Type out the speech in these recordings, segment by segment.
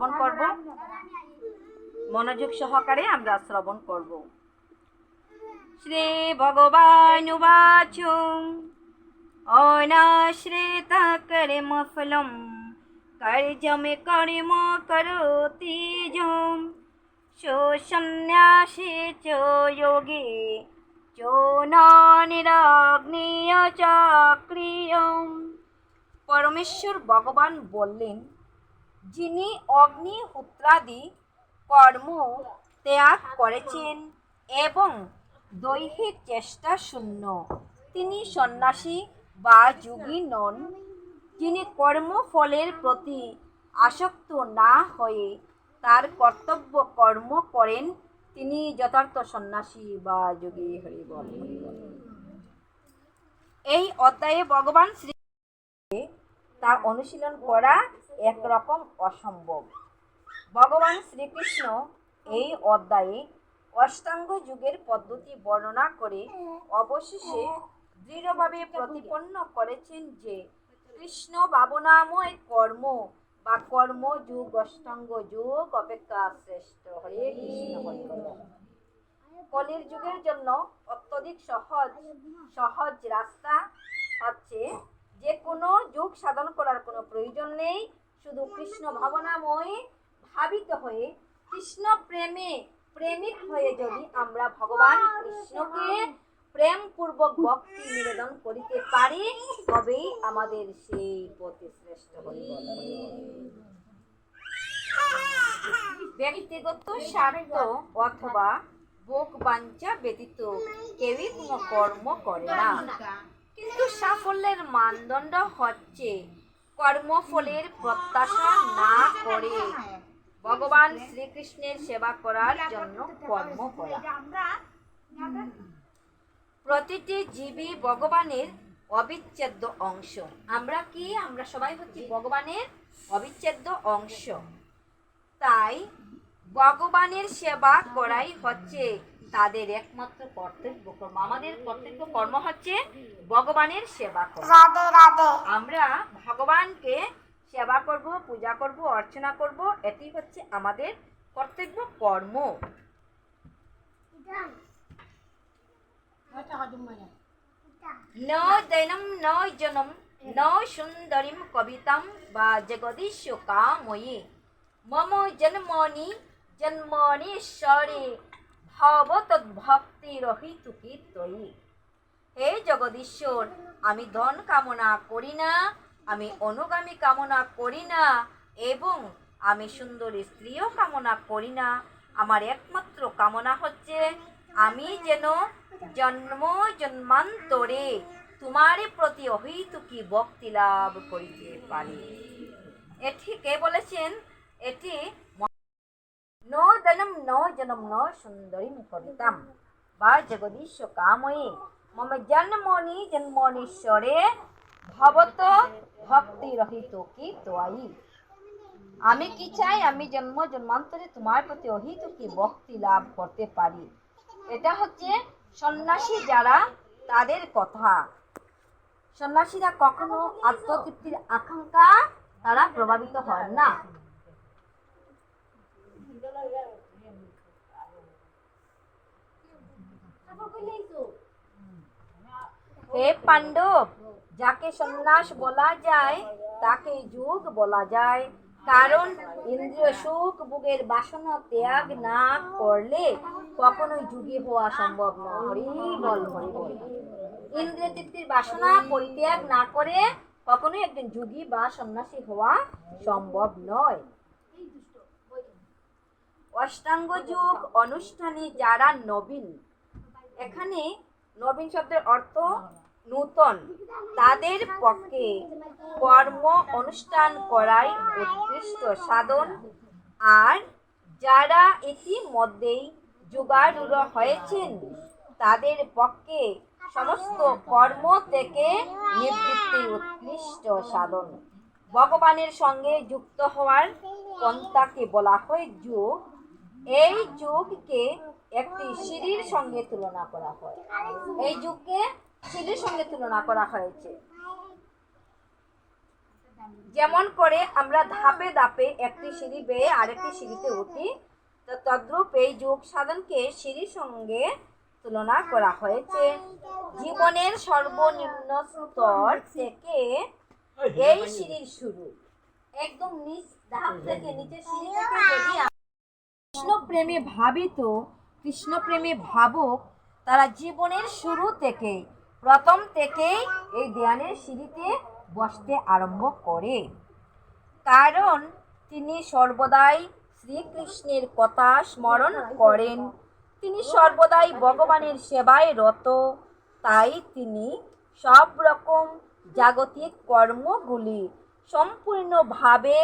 শ্রবণ করব। মনোযোগ সহকারে আমরা শ্রবণ করব। শ্রী ভগবান উবাচ অনাশ্রিত কর্মফলম कर्जम कर्म करोति जम सन्न्यासी च योगी चो निराग्निय চাক্রিয়ম। পরমেশ্বর ভগবান বললেন, যিনি অগ্নিহোত্রাদি কর্ম ত্যাগ করেছেন এবং দৈহিক চেষ্টা শূন্য, তিনি সন্ন্যাসী বা যোগী নন। যিনি কর্মফলের প্রতি আসক্ত না হয়ে তার কর্তব্য কর্ম করেন, তিনি যথার্থ সন্ন্যাসী বা যোগী। হরি বল। এই অধ্যায়ে ভগবান শ্রী তার অনুশীলন করা একরকম অসম্ভব। ভগবান শ্রীকৃষ্ণ এই অধ্যায়ে অষ্টাঙ্গ যোগের পদ্ধতি বর্ণনা করে অবশেষে দৃঢ়ভাবে প্রতিপন্ন করেছেন যে কৃষ্ণ ভাবনাময় কর্ম বা কর্মযোগ অষ্টাঙ্গ যোগ অপেক্ষা শ্রেষ্ঠ। হরে কৃষ্ণ। কলির যুগের জন্য অত্যধিক সহজ রাস্তা হচ্ছে যে কোনো যোগ সাধন করার কোনো প্রয়োজন নেই। শুধু কৃষ্ণ ভাবনাময় ভাবিত হয়ে কৃষ্ণ প্রেমিক হয়ে যদি আমরা ভগবান কৃষ্ণকে প্রেম পূর্বক ভক্তি নিবেদন করিতে পারি, তবেই আমাদের সেই পথে শ্রেষ্ঠ হইবে। ব্যক্তিগত স্বার্থ অথবা ভোগ বাঞ্ছা ব্যতীত কেউই কোনো কর্ম করে না, কিন্তু সাফল্যের মানদণ্ড হচ্ছে কর্মফলের প্রত্যাশা না করে ভগবান শ্রীকৃষ্ণের সেবা করার জন্য কর্ম করা। প্রতিটি জীবই ভগবানের অবিচ্ছেদ্য অংশ। আমরা কি? আমরা সবাই হচ্ছি ভগবানের অবিচ্ছেদ্য অংশ। তাই ভগবানের সেবা করাই হচ্ছে তাদের একমাত্র কর্তব্য কর্ম। আমাদের কর্তব্য কর্ম হচ্ছে ভগবানের সেবা করা। আমরা ভগবানকে সেবা করব, পূজা করব, অর্চনা করব, এটি হচ্ছে আমাদের কর্তব্য কর্ম। ন দৈনম ন জনম ন সুন্দরীম কবিতাম বা জগদীশ কাময়ী মম জন্মনি জন্মনীশ্বরে ভবতদ্ভক্তি রহিতুকি ত্বয়ি। হে জগদীশ্বর, আমি ধন কামনা করি না, আমি অনুগামী কামনা করি না, এবং আমি সুন্দর স্ত্রীও কামনা করি না। আমার একমাত্র কামনা হচ্ছে আমি যেন জন্ম জন্মান্তরে তোমার প্রতি অহৈতুকী ভক্তি লাভ করিতে পারি। এটি কে বলেছেন? এটি ন জনম ন জনম ন সুন্দরীম কবিতাম বা জগদীশ কাময়ী মম জন্মনি জন্মনীশ্বরে ভবত ভক্তি রহিতুকি ত্বয়ি। আমি কি চাই? আমি জন্ম জন্মান্তরে তোমার প্রতি অহৈতুকী ভক্তি লাভ করতে পারি। এটা হচ্ছে সন্ন্যাসী যারা, তাদের কথা। সন্ন্যাসীরা কখনো আত্মতৃপ্তির আকাঙ্ক্ষা তারা প্রভাবিত হয় না। হে পাণ্ডব, যাকে সন্ন্যাস বলা যায় তাকে যোগ বলা যায়, কারণ ইন্দ্রিয় সুখ ভোগের বাসনা ত্যাগ না করলে কখনোই যোগী হওয়া সম্ভব না। হরি বল, হরি বল। ইন্দ্রিয় তৃপ্তির বাসনা পরিত্যাগ না করে কখনোই একজন যোগী বা সন্ন্যাসী হওয়া সম্ভব নয়। অষ্টাঙ্গ যোগ অনুষ্ঠানে যারা নবীন, এখানে নবীন শব্দের অর্থ নূতন, তাদের পক্ষে কর্ম অনুষ্ঠান করাই উৎকৃষ্ট সাধন। আর যারা ইতিমধ্যেই যোগারূঢ় হয়েছেন, তাদের পক্ষে সমস্ত কর্ম থেকে নিবৃত্তি উৎকৃষ্ট সাধন। ভগবানের সঙ্গে যুক্ত হওয়ার পন্থাকে বলা হয় যোগ। এই যোগকে একটি সিঁড়ির সঙ্গে তুলনা করা হয়। এই যোগকে সিঁড়ির সঙ্গে তুলনা করা হয়েছে। যেমন করে আমরা ধাপে ধাপে একটি সিঁড়ি বেয়ে আরেকটি সিঁড়িতে উঠি, তো তদ্রূপ এই যোগ সাধনকে সিঁড়ির সঙ্গে তুলনা করা হয়েছে। জীবনের সর্বনিম্ন স্তর থেকে এই সিঁড়ির শুরু। একদম নিচ ধাপ থেকে নিচের সিঁড়ি থেকে যদি কৃষ্ণপ্রেমে ভাবিত, কৃষ্ণপ্রেমে ভাবুক, তারা জীবনের শুরু থেকে, প্রথম থেকেই এই ধ্যানের সিঁড়িতে বসতে আরম্ভ করে। কারণ তিনি সর্বদাই শ্রীকৃষ্ণের কথা স্মরণ করেন, তিনি সর্বদাই ভগবানের সেবায় রত, তাই তিনি সব রকম জাগতিক কর্মগুলি সম্পূর্ণভাবে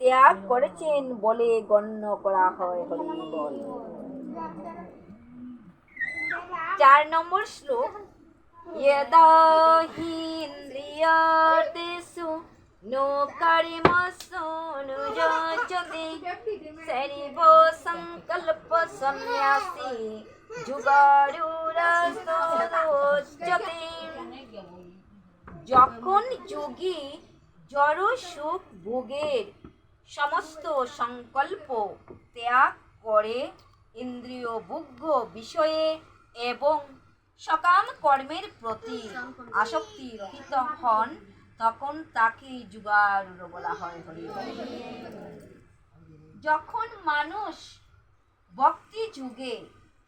ত্যাগ করেছেন বলে গণ্য করা হয়। হরি বল। 4 নম্বর শ্লোক, यदा हि इन्द्रियार्थेषु नो कर्मसुनुयोज्यते सर्वसङ्कल्पसन्न्यासी যুগারুরাস্তোচ্যতে। যখন যোগী জড় সুখ ভোগের সমস্ত সংকল্প ত্যাগ করে ইন্দ্রিয় ভোগ্য বিষয়ে এবং সকাম কর্মের প্রতি আসক্তি রহিত হন, তখন তাকে যুগারূঢ় বলা হয়। যখন মানুষ ভক্তি যুগে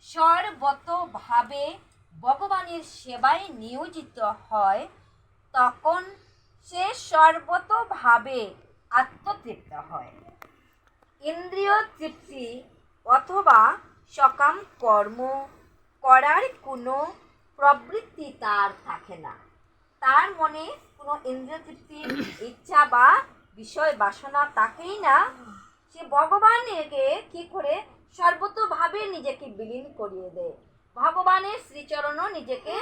সর্বতভাবে ভগবানের সেবায় নিয়োজিত হয়, তখন সে সর্বতভাবে আত্মতৃপ্ত হয়। ইন্দ্রিয় তৃপ্তি অথবা সকাম কর্ম করার কোনো প্রবৃত্তি তার থাকে না। তার মনে কোনো ইন্দ্রিয় তৃপ্তির ইচ্ছা বা বিষয় বাসনা থাকেই না। সে ভগবানকে কি করে সর্বতভাবে নিজেকে বিলীন করিয়ে দেয়, ভগবানের শ্রীচরণও নিজেকে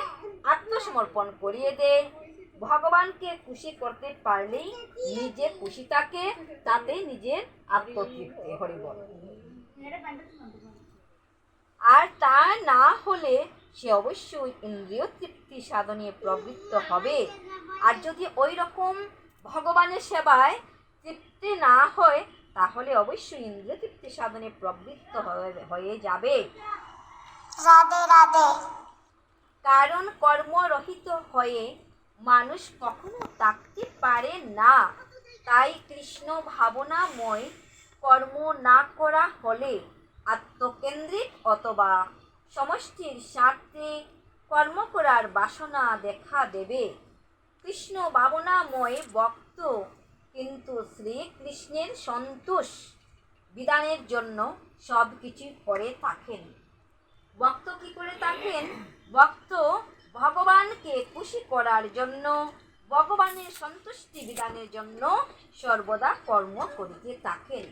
আত্মসমর্পণ করিয়ে দেয়। ভগবানকে খুশি করতে পারলেই নিজে খুশি থাকে, তাতে নিজের আত্মতৃপ্তি। হরিবল। আর তা না হলে সে অবশ্যই ইন্দ্রিয় তৃপ্তি সাধনে প্রবৃত্ত হবে। আর যদি ওই রকম ভগবানের সেবায় তৃপ্তি না হয়, তাহলে অবশ্যই ইন্দ্রিয় তৃপ্তি সাধনে প্রবৃত্ত হয়ে যাবে। রাধে রাধে। কারণ কর্মরহিত হয়ে মানুষ কখনো থাকতে পারে না। তাই কৃষ্ণ ভাবনাময় কর্ম না করা হলে আত্মকেন্দ্রিক অথবা সমষ্টির স্বার্থে কর্ম করার বাসনা দেখা দেবে। কৃষ্ণ ভাবনাময় ভক্ত কিন্তু শ্রীকৃষ্ণের সন্তোষ বিধানের জন্য সব কিছু করে থাকেন। ভক্ত কি করে থাকেন? ভক্ত ভগবানকে খুশি করার জন্য, ভগবানের সন্তুষ্টি বিধানের জন্য সর্বদা কর্ম করিতে থাকেন।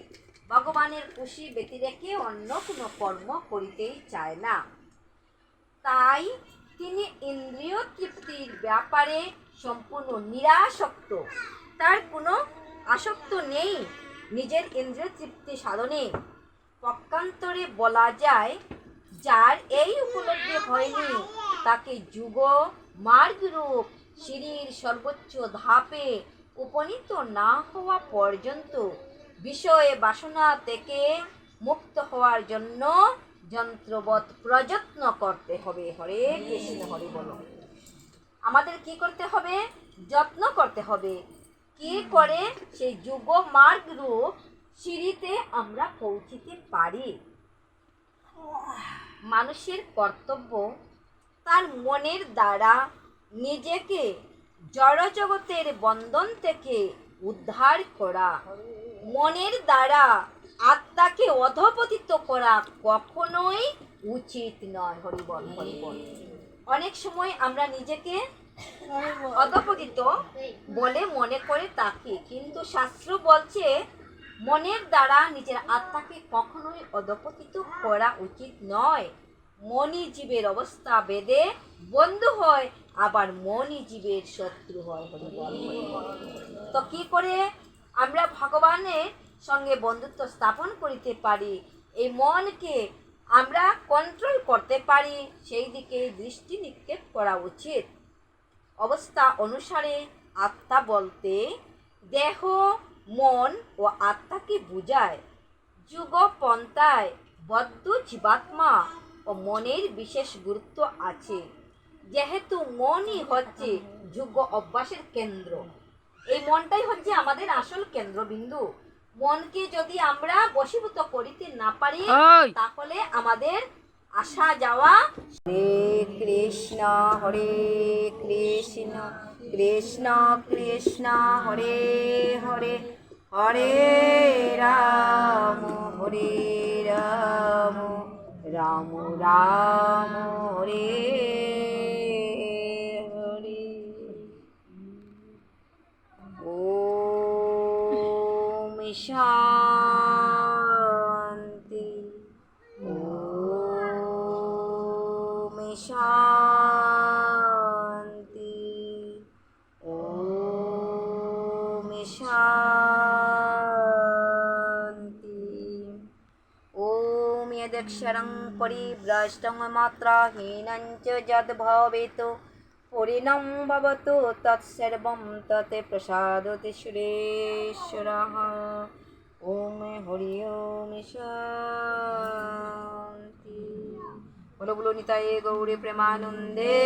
ভগবানের খুশি ব্যতি রেখে অন্য কোনো কর্ম করিতেই চায় না। তাই তিনি ইন্দ্রিয় তৃপ্তির ব্যাপারে সম্পূর্ণ নিরাসক্ত। তার কোনো আসক্ত নেই নিজের ইন্দ্রিয় তৃপ্তি সাধনে। পক্ষান্তরে বলা যায়, যার এই উপলব্ধি হয়নি তাকে যুগ মার্গরূপ সিঁড়ির সর্বোচ্চ ধাপে উপনীত না হওয়া পর্যন্ত বিষয় বাসনা থেকে মুক্ত হওয়ার জন্য যন্ত্রবৎ প্রযত্ন করতে হবে। হরে কৃষ্ণ। হরি বলো। আমাদের কি করতে হবে? যত্ন করতে হবে। কি করে সেই যুগ মার্গ রূপ সিঁড়িতে আমরা পৌঁছিতে পারি? মানুষের কর্তব্য তার মনের দ্বারা নিজেকে জড়জগতের বন্ধন থেকে উদ্ধার করা। মনের দ্বারা আত্মাকে অধঃপতিত করা কখনোই উচিত নয়। হরিবল হরিবল। অনেক সময় আমরা নিজেকে অধঃপতিত বলে মনে করে থাকি, কিন্তু শাস্ত্র বলছে মনের দ্বারা নিজের আত্মাকে কখনোই অধঃপতিত করা উচিত নয়। মনই জীবের অবস্থা বেদে বন্ধু হয়, আবার মনই জীবের শত্রু হয়। তো কি করে আমরা ভগবানের সঙ্গে বন্ধুত্ব স্থাপন করিতে পারি, এই মনকে আমরা কন্ট্রোল করতে পারি, সেই দিকে দৃষ্টি নিক্ষেপ করা উচিত। অবস্থা অনুসারে আত্মা বলতে দেহ, মন ও আত্মাকে বোঝায়। যুগপন্থায় বদ্ধ জীবাত্মা ও মনের বিশেষ গুরুত্ব আছে, যেহেতু মনই হচ্ছে যুগ অভ্যাসের কেন্দ্র। এই মনটাই হচ্ছে আমাদের আসল কেন্দ্রবিন্দু। মনকে যদি আমরা বশীভূত করিতে না পারি, তাহলে আমাদের আসা যাওয়া। হরে কৃষ্ণ কৃষ্ণ কৃষ্ণ হরে হরে, হরে রাম হরে রাম, রাম রাম হরে হরে। ওম শান্তি, ওম শান্তি, ওম শান্তি। ওম यदक्षरं परिभ्रष्टं मात्राहीनं च यद्भवेत् पूर्णं भवतु तत्सर्वं तत् प्रसादोति सुरेश्वरः। ओम हरि ओम शांति। बोलो बोलो निताय गौरी प्रेमानंदे।